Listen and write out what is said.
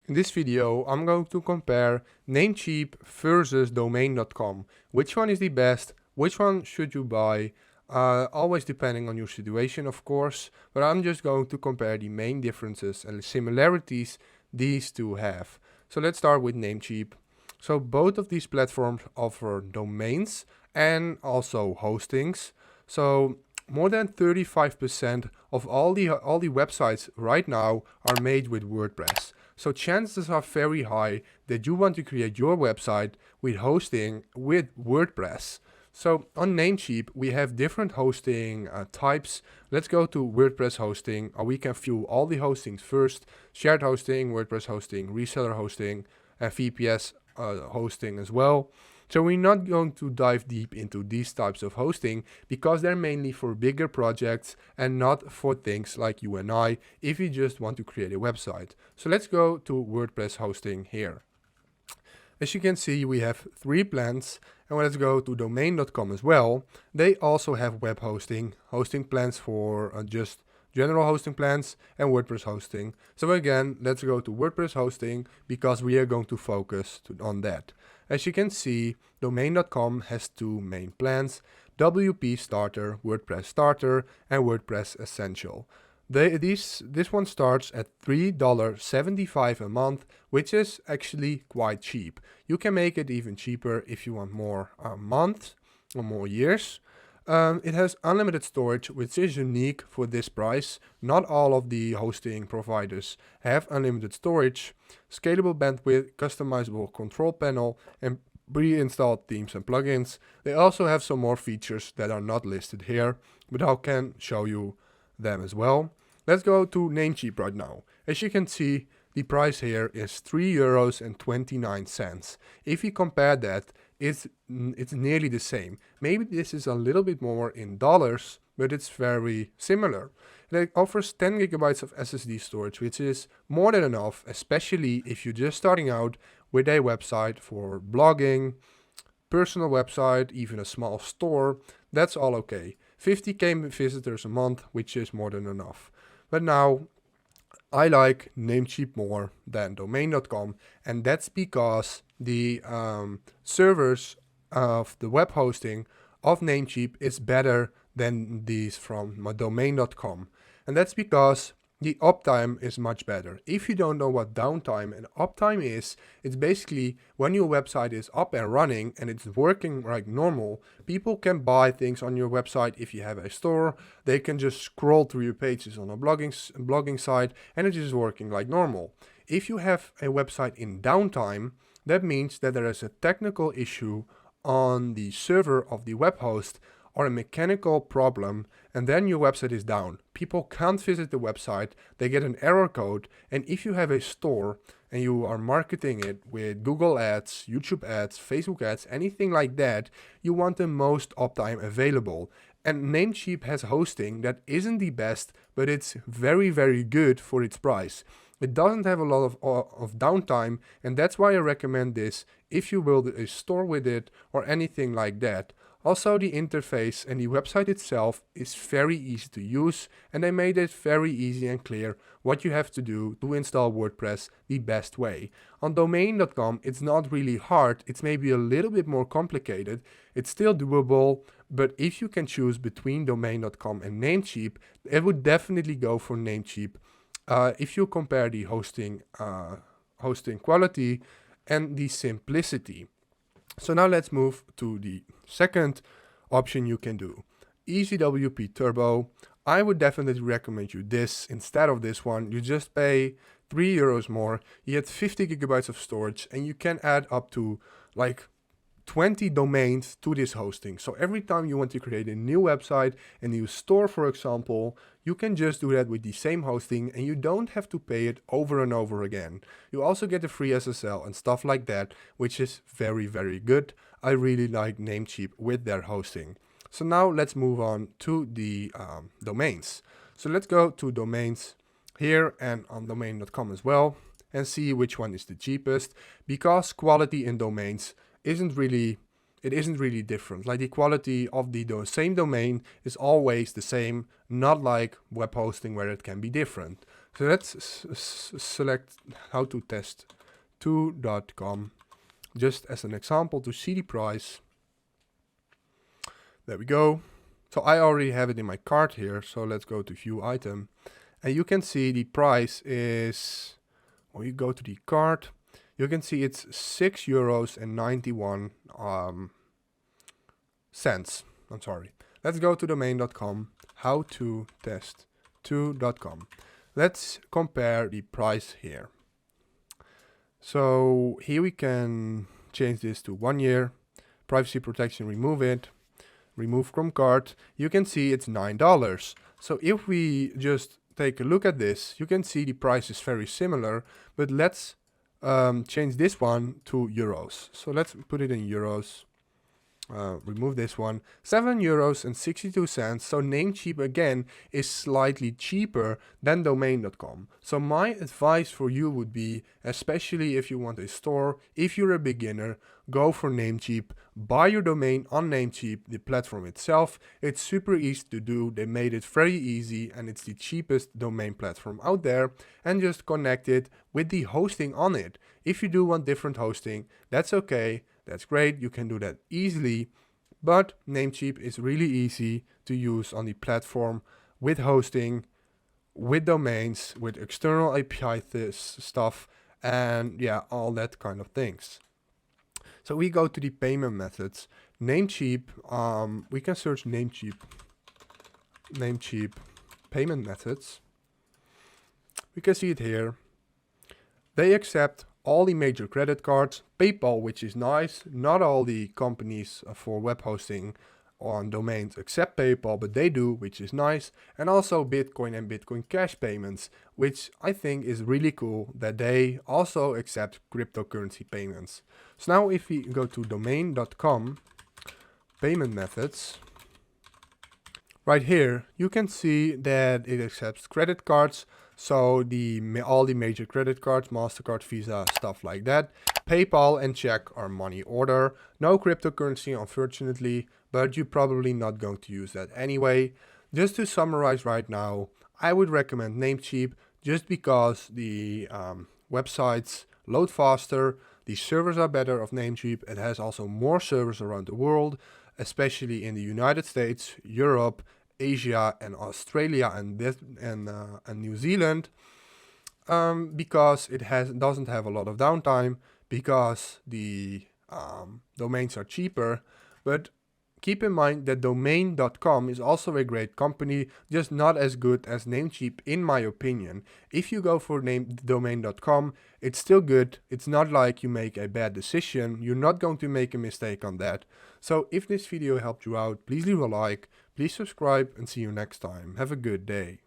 In this video, I'm going to compare Namecheap versus Domain.com. Which one is the best? Which one should you buy? Always depending on your situation, of course, but I'm just going to compare the main differences and the similarities these two have. So let's start with Namecheap. So both of these platforms offer domains and also hostings. So more than 35% of all the websites right now are made with WordPress. So chances are very high that you want to create your website with hosting with WordPress. So on Namecheap, we have different hosting types. Let's go to WordPress hosting, or we can view all the hostings first. Shared hosting, WordPress hosting, reseller hosting, and VPS hosting as well. So we're not going to dive deep into these types of hosting because they're mainly for bigger projects and not for things like you and I if you just want to create a website. So let's go to WordPress hosting here. As you can see, we have 3 plans, and let's go to Domain.com as well. They also have web hosting plans for just general hosting plans and WordPress hosting. So again, let's go to WordPress hosting because we are going to focus on that. As you can see, Domain.com has 2 main plans: WP Starter, WordPress Starter, and WordPress Essential. This one starts at $3.75 a month, which is actually quite cheap. You can make it even cheaper if you want more months or more years. It has unlimited storage, which is unique for this price. Not all of the hosting providers have unlimited storage, scalable bandwidth, customizable control panel, and pre-installed themes and plugins. They also have some more features that are not listed here, but I can show you them as well. Let's go to Namecheap right now. As you can see, the price here is €3.29. If you compare that, it's nearly the same. Maybe this is a little bit more in dollars, but it's very similar. It offers 10 gigabytes of SSD storage, which is more than enough, especially if you're just starting out with a website for blogging, personal website, even a small store. That's all okay. 50k visitors a month, which is more than enough. But now, I like Namecheap more than Domain.com, and that's because the servers of the web hosting of Namecheap is better than these from Domain.com. And that's because the uptime is much better. If you don't know what downtime and uptime is, it's basically when your website is up and running and it's working like normal, people can buy things on your website. If you have a store, they can just scroll through your pages on a blogging site and it is working like normal. If you have a website in downtime, that means that there is a technical issue on the server of the web host or a mechanical problem, and then your website is down. People can't visit the website, they get an error code, and if you have a store and you are marketing it with Google ads, YouTube ads, Facebook ads, anything like that, you want the most uptime available. And Namecheap has hosting that isn't the best, but it's very, very good for its price. It doesn't have a lot of downtime, and that's why I recommend this if you build a store with it or anything like that. Also, the interface and the website itself is very easy to use, and they made it very easy and clear what you have to do to install WordPress the best way. On Domain.com, it's not really hard, it's maybe a little bit more complicated. It's still doable, but if you can choose between Domain.com and Namecheap, I would definitely go for Namecheap. If you compare the hosting quality and the simplicity. So now let's move to the second option you can do. EasyWP Turbo. I would definitely recommend you this instead of this one. You just pay €3 more. You get 50 gigabytes of storage and you can add up to like 20 domains to this hosting. So every time you want to create a new website, a new store, for example, you can just do that with the same hosting and you don't have to pay it over and over again. You also get the free SSL and stuff like that, which is very, very good. I really like Namecheap with their hosting. So now let's move on to the domains. So let's go to domains here and on domain.com as well and see which one is the cheapest, because quality in domains isn't really different. Like the quality of the same domain is always the same, not like web hosting where it can be different. So let's select how to test to.com just as an example to see the price. There we go. So I already have it in my cart here. So let's go to view item. And you can see the price is, when you go to the cart, you can see it's €6.91. I'm sorry. Let's go to domain.com, how to test to.com. Let's compare the price here. So here we can change this to 1 year. Privacy protection, remove it. Remove from cart. You can see it's $9. So if we just take a look at this, you can see the price is very similar, but let's change this one to euros. So let's put it in euros. Remove this one. €7.62. So Namecheap again is slightly cheaper than Domain.com. So my advice for you would be, especially if you want a store, if you're a beginner, go for Namecheap. Buy your domain on Namecheap, the platform itself. It's super easy to do. They made it very easy and it's the cheapest domain platform out there. And just connect it with the hosting on it. If you do want different hosting, that's okay. That's great, you can do that easily, but Namecheap is really easy to use on the platform with hosting, with domains, with external API stuff, and yeah, all that kind of things. So we go to the payment methods. Namecheap, we can search Namecheap payment methods. We can see it here. They accept all the major credit cards, PayPal, which is nice. Not all the companies for web hosting on domains accept PayPal, but they do, which is nice. And also Bitcoin and Bitcoin Cash payments, which I think is really cool that they also accept cryptocurrency payments. So now if we go to domain.com, payment methods, right here, you can see that it accepts credit cards. So all the major credit cards, MasterCard, Visa, stuff like that. PayPal and check are money order. No cryptocurrency, unfortunately, but you're probably not going to use that anyway. Just to summarize right now, I would recommend Namecheap just because the websites load faster, the servers are better of Namecheap. It has also more servers around the world, especially in the United States, Europe, Asia and Australia and New Zealand, because it doesn't have a lot of downtime, because the domains are cheaper. But keep in mind that Domain.com is also a great company, just not as good as Namecheap in my opinion. If you go for Domain.com, it's still good. It's not like you make a bad decision. You're not going to make a mistake on that. So if this video helped you out, please leave a like, please subscribe, and see you next time. Have a good day.